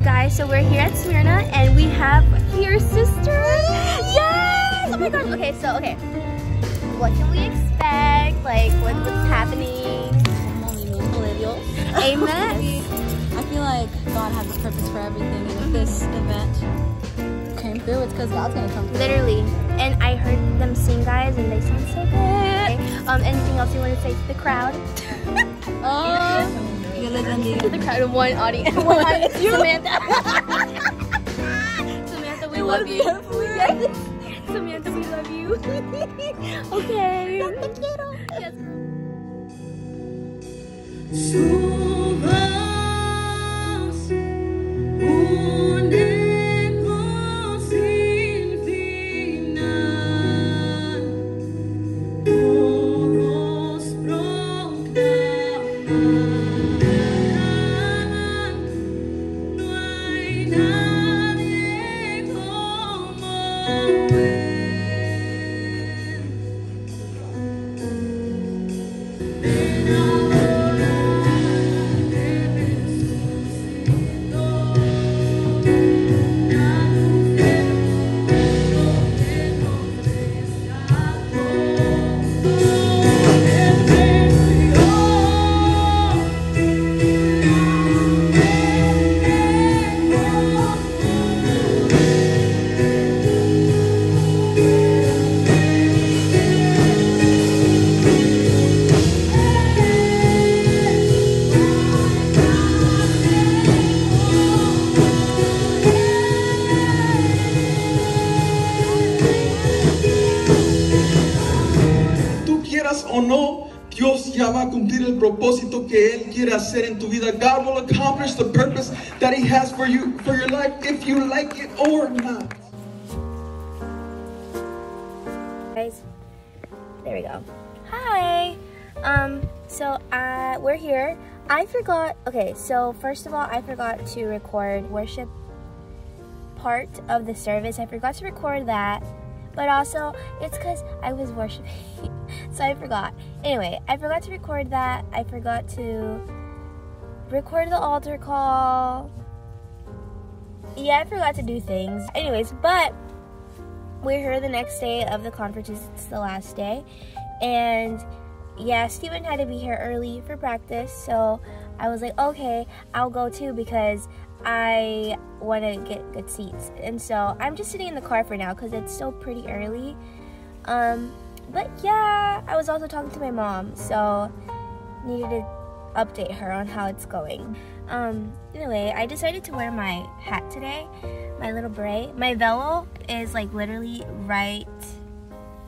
Guys, so we're here at Smyrna and we have here sister. Yes! Oh my gosh. Okay, so what can we expect? Like what's happening? Amen. I feel like God has a purpose for everything, and if this event came through, it's because God's gonna come through. Literally. And I heard them sing, guys, and they sound so good. Anything else you want to say to the crowd? The crowd of one audience. Samantha. Samantha, we love you. Yes. Samantha, we love you. Okay. Yes. O no, Dios ya va a cumplir el propósito que Él quiere hacer en tu vida. God will accomplish the purpose that He has for you, for your life, if you like it or not. Guys, there we go. Hi. So we're here. I forgot. Okay, so first of all, I forgot to record worship part of the service. I forgot to record that. But also, it's because I was worshiping, so I forgot. Anyway, I forgot to record that. I forgot to record the altar call. Yeah, I forgot to do things. Anyways, but we're here the next day of the conference. It's the last day. And yeah, Steven had to be here early for practice. So I was like, okay, I'll go too because I want to get good seats. And so I'm just sitting in the car for now because it's still pretty early. But yeah, I was also talking to my mom, so needed to update her on how it's going. Anyway, I decided to wear my hat today, my little beret. My velo is like literally right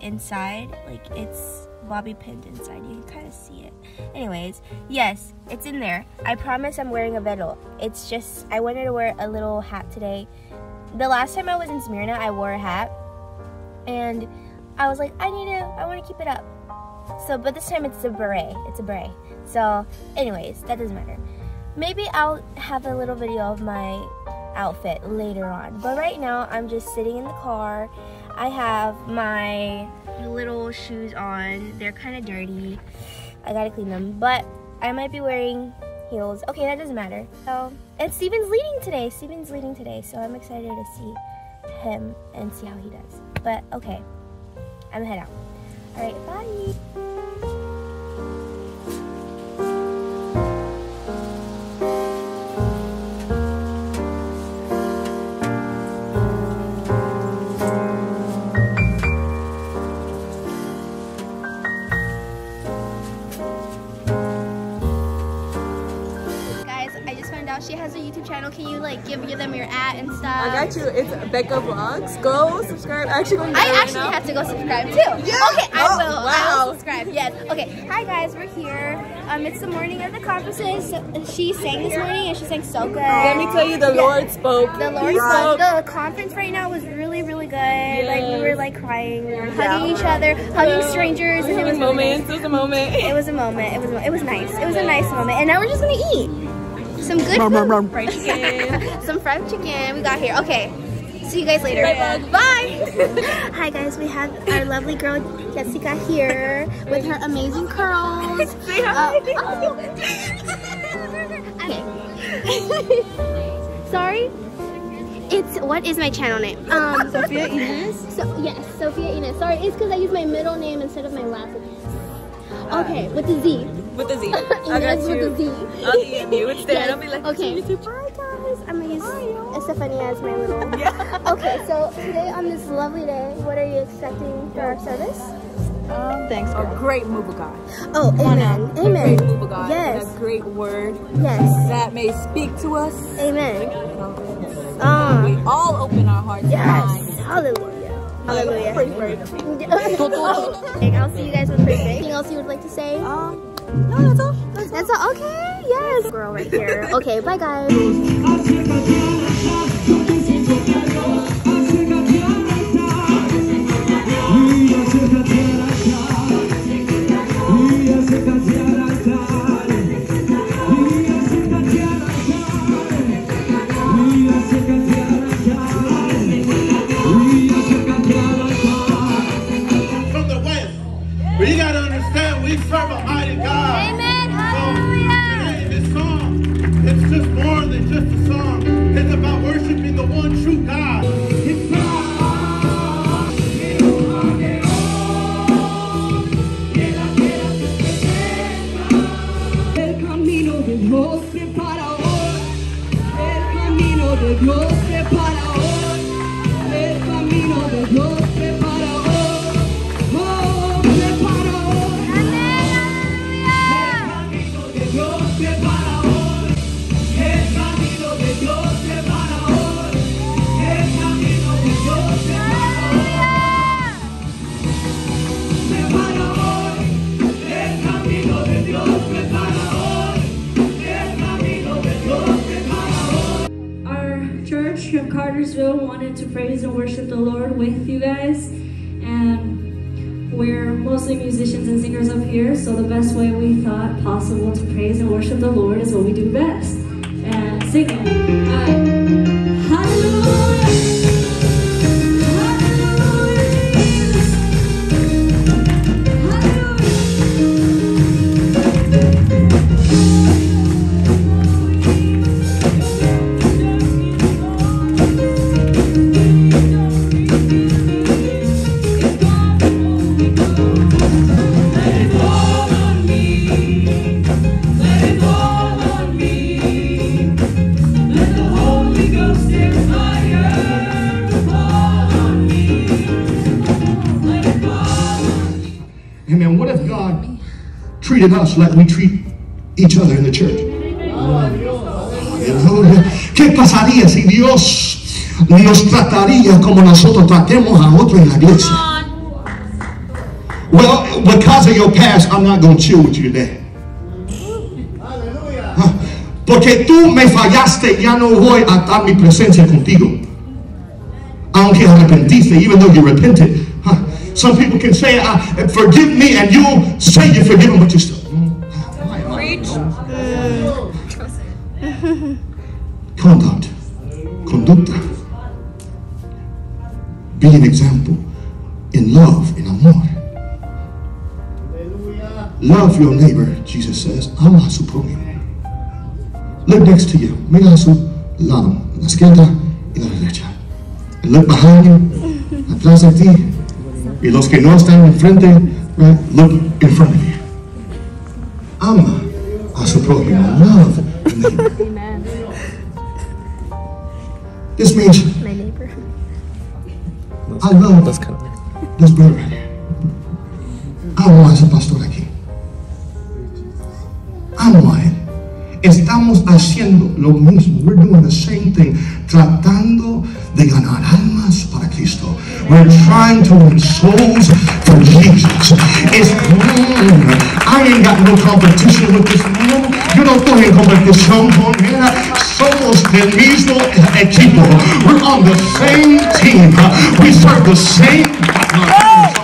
inside, like it's bobby pinned inside. You can kind of see it. Anyways, yes, it's in there. I promise I'm wearing a velo. It's just, I wanted to wear a little hat today. The last time I was in Smyrna, I wore a hat. And I was like, I want to keep it up. So, but this time it's a beret. It's a beret. So, anyways, that doesn't matter. Maybe I'll have a little video of my outfit later on. But right now, I'm just sitting in the car. I have my little shoes on. They're kind of dirty. I gotta clean them, but I might be wearing heels. Okay, that doesn't matter. So, and Steven's leading today. So I'm excited to see him and see how he does. But okay, I'm gonna head out. All right, bye. She has a YouTube channel. Can you like give them your and stuff? I got you. It's Becca Vlogs. Go subscribe. I actually have to go subscribe too. Yeah. Okay, I will. Wow. I will subscribe. Yes. Okay. Hi guys, we're here. It's the morning of the conferences. She sang this morning and she sang so good. Let me tell you, the Lord spoke. The Lord spoke. The conference right now was really, really good. Yes. Like we were like crying, we were hugging each other, hugging strangers. It was a moment. It was a moment. It was a moment. It was nice. It was a nice moment. And now we're just gonna eat some good food. Fried chicken. Some fried chicken we got here. Okay. See you guys later. Bye. Bye. Hi guys, we have our lovely girl Jessica here with her amazing curls. Say hi. Okay. Sorry? What is my channel name? Sophia Inez? Yes, Sophia Inez. Sorry, it's because I use my middle name instead of my last name. Okay, with the Z. With the Z. I Inez got you. with the Z. I'll DM you instead. Yes. I'll be like, okay. Hi guys. I'm gonna use Estefania as my little. Yeah. Okay, so today on this lovely day, what are you expecting for our service? Thanks. A great move of God. Oh, amen. Amen. A great move of God. Yes. A great word. Yes. That may speak to us. Amen. We all open our hearts and Yes. minds. Hallelujah. Hallelujah. Pray. I'll see you guys with prayer. Anything else you would like to say? No, that's all. That's all. Okay. Yes. Girl right here. Okay. Bye, guys. But you gotta understand, we serve a mighty God. Amen. Hallelujah. So, this song, it's just more than just a song. It's about worshiping the one true God. El camino de Dios prepara hoy. El camino de Dios prepara hoy. El camino de Dios prepara hoy. Oh, prepara hoy. El camino de Dios prepara hoy. El camino de Dios prepara hoy. El camino de Dios prepara hoy. Prepara hoy. El camino de Dios prepara hoy. El camino de Dios prepara hoy. Our church of Cartersville wanted to praise and worship the Lord with you guys, and we're mostly musicians and singers up here, so the best way we thought possible to praise and worship the Lord is what we do best, and singing. Hallelujah! Amen. What if God treated us like we treat each other in the church? Aleluya. ¿Qué pasaría si Dios nos trataría como nosotros tratemos a otros en la iglesia? Well, because of your past, I'm not going to chill with you today. Porque tú me fallaste, ya no voy a dar mi presencia contigo. Aunque arrepentiste, even though you repented. Some people can say, forgive me, and you'll say you forgive them, but you still. Conducta. Be an example in love, in amor. Love your neighbor, Jesus says. Ama a su prójimo. Look next to you. Mira a su lado, la izquierda y la derecha. And look behind you, atrás de ti. Y los que no están enfrente, right, look in front of you. Ama a su prójimo. Love your neighbor. Amen. This means My neighbor. I love this brother right here. Amo a ese pastor aquí. Amo a él. Estamos haciendo lo mismo. We're doing the same thing. Tratando de ganar almas para Cristo. We're trying to win souls for Jesus. I ain't got no competition with this man. Yo no estoy en competición con él. Somos del mismo equipo. We're on the same team. We serve the same God.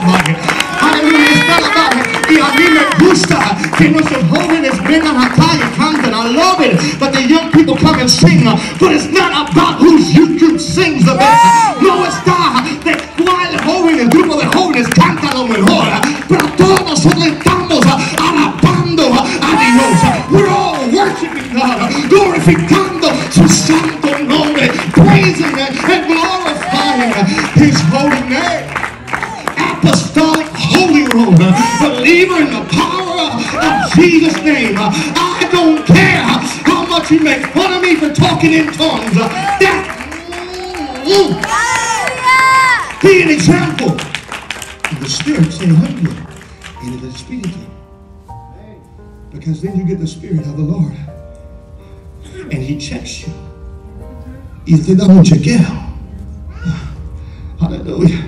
Y a mí me gusta que nuestros jóvenes vengan acá y canten. I love it that the young people come and sing. But it's not about whose youth group sings the best. No está de cuál joven, el grupo de jóvenes canta lo mejor. Pero todos nosotros estamos alabando a Dios. We're all worshiping God, glorificando su santo nombre, praising and glorifying his holy name. Apostolic holy road, believer in the power of Jesus' name. I don't care how much you make fun of me for talking in tongues. Be an example of the Spirit saying, "Hallelujah," in the Spirit. Because then you get the Spirit of the Lord. And he checks you. Y te da un chequeo. Hallelujah.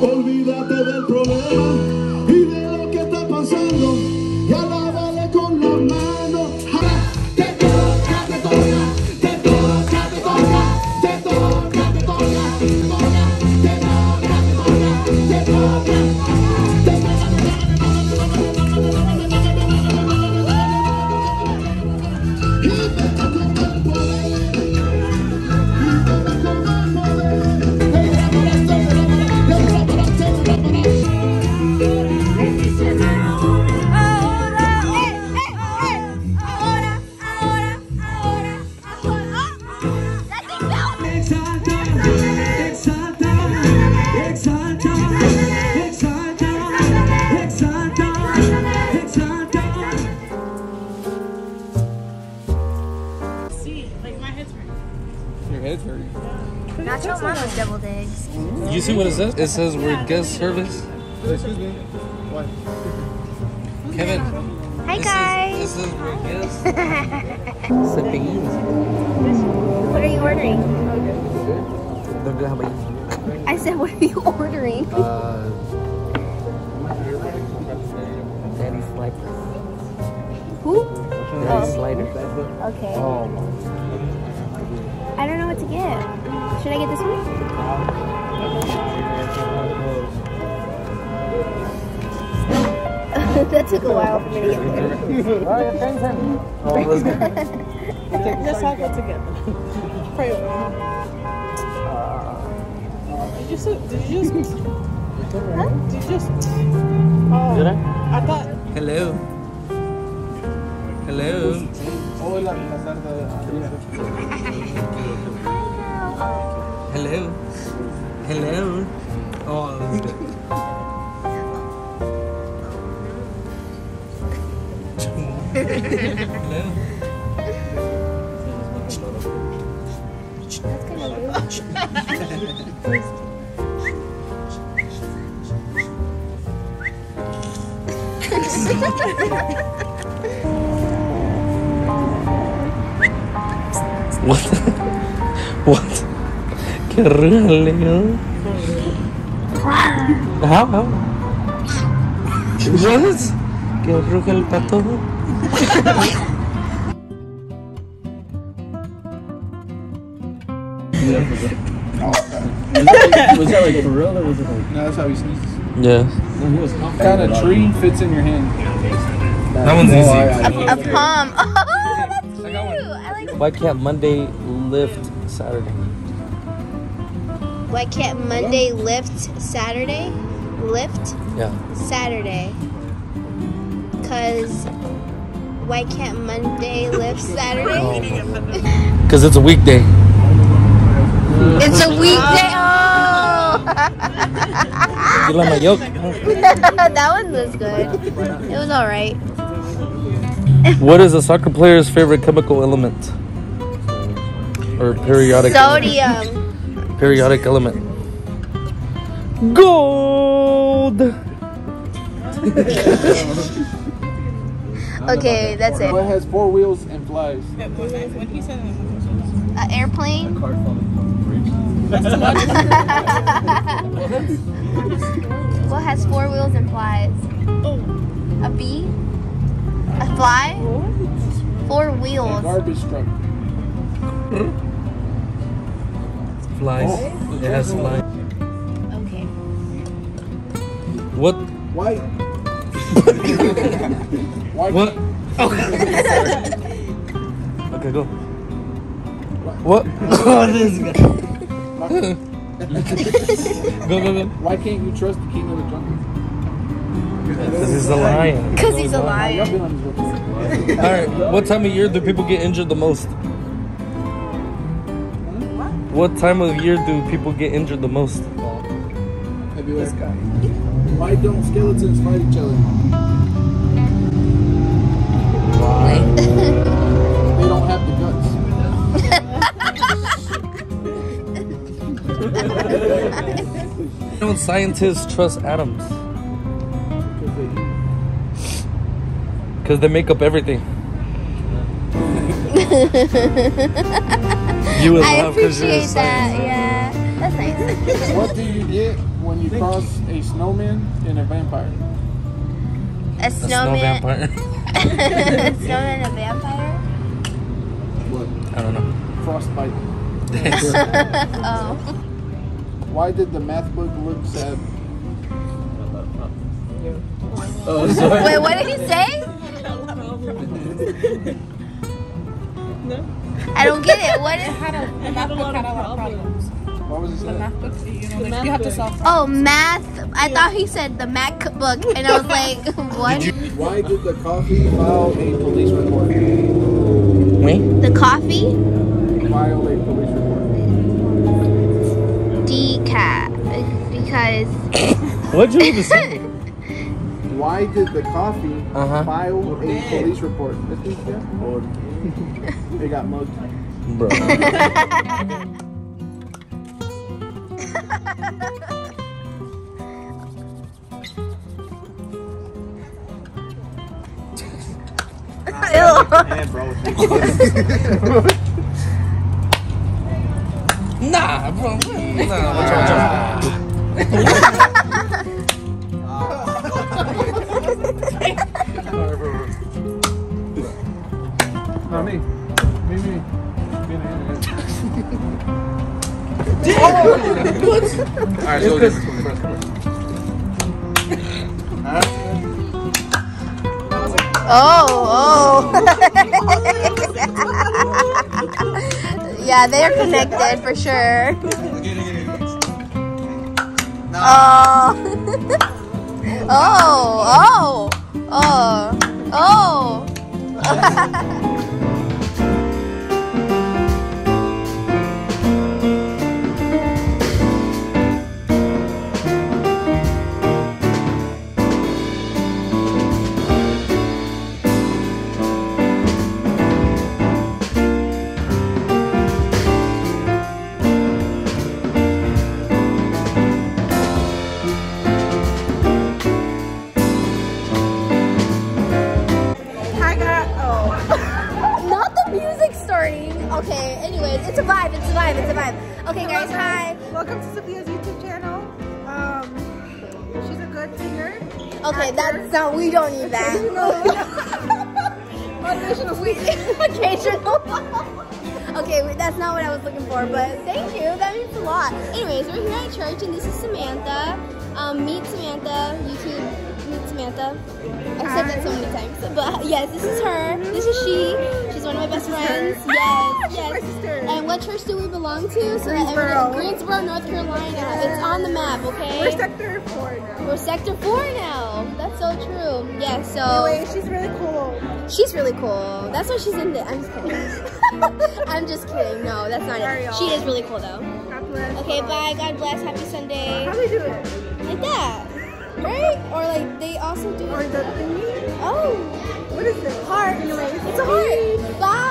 Olvídate del problema y de lo que está pasando y alábale con la mano. Te toca, te toca, te toca, te toca, te toca, te toca, te toca, te toca, te toca, te Nacho Mama's deviled eggs. You see what it says? It says we're guest service. Excuse me. What? Kevin. Hi guys. This is we're guest. What are you ordering? How about you? I said, what are you ordering? Daddy Slider. Who? Daddy Slider. Okay. Oh. I don't know what to get. Should I get this one? That took a while for me to get there. Let's all go together. Pray with me. Did you just? Huh? Did you just? Oh. Did I? I thought. Hello. Hello. Hola, Hello. Hello. Oh, that's good. Hello. That's kind of rude. What? What? Qué regalo. How? What? Que ruge el pato. Was that like for real or was it like? No, that's how he sneezes. Yes. No, he was What kind of tree fits in your hand? That one's easy. A palm. Oh, that's cute. I like. Why can't Monday lift Saturday? Why can't Monday lift Saturday? Lift Yeah. Saturday. Cause why can't Monday lift Saturday? Because it's a weekday. It's a weekday. Oh. You like my yolk? That one was good. It was all right. What is a soccer player's favorite chemical element? Or periodic Sodium. periodic element? Gold. Okay, that's it. What has 4 wheels and flies? When he said An airplane. What has 4 wheels and flies? A bee? A fly? 4 wheels. Garbage truck. Flies. It has flies. Okay. What? White. White. What? Okay, go. What? Oh, this guy. Go. Why can't you trust the king of the jungle? Because he's a lion. Because he's a lion. Alright, what time of year do people get injured the most? What time of year do people get injured the most? This guy. Why don't skeletons fight each other? Why? They don't have the guts. Don't scientists trust atoms? Because they make up everything. You would I love because you're a appreciate that. scientist. Yeah, that's nice. What do you get when you cross a snowman and a vampire? A snowman. vampire. A snowman and a vampire? What? I don't know. Frostbite. Oh. Why did the math book look sad? Oh, sorry. Wait, what did he say? I don't get it. What is? Had a lot of problems. What was it The saying? math books, you know, like, you have to solve. Oh, math. I thought he said the Mac book, and I was like, what? Why did the coffee file a police report? Me? The coffee? File a police report. Decaf. Because. What'd you even say? Why did the coffee Uh-huh. file a police report? They got mugged. Bro. Nah, bro. Nah, watch out. Not me. Me. Alright, so this is first. Oh. Yeah, they're connected for sure. Oh. Not the music starting. Okay, anyways, it's a vibe. Okay, guys, hi. Welcome to Sophia's YouTube channel. She's a good singer. Okay, that's not, we don't need that. Motivational speaker. Occasional. Okay, that's not what I was looking for, but thank you. That means a lot. Anyways, we're here at church, and this is Samantha. Meet Samantha. YouTube. Meet Samantha. I've said that so many times, but yes, this is her. This is she. She's one of my best friends. Yes. My sister. And what church do we belong to? So Greensboro, North Carolina. It's on the map, okay? We're Sector 4 now. We're Sector 4 now. That's so true. Yeah, so. Anyway, she's really cool. She's really cool. That's why she's in there. I'm just kidding. I'm just kidding. No, that's not it. She is really cool though. God bless. Okay, bye. God bless. Happy Sunday. How do we do it? Like that. Right? Or like they also do Or the thingy? Oh. What is it? Heart. Anyways, it's a heart. Bye.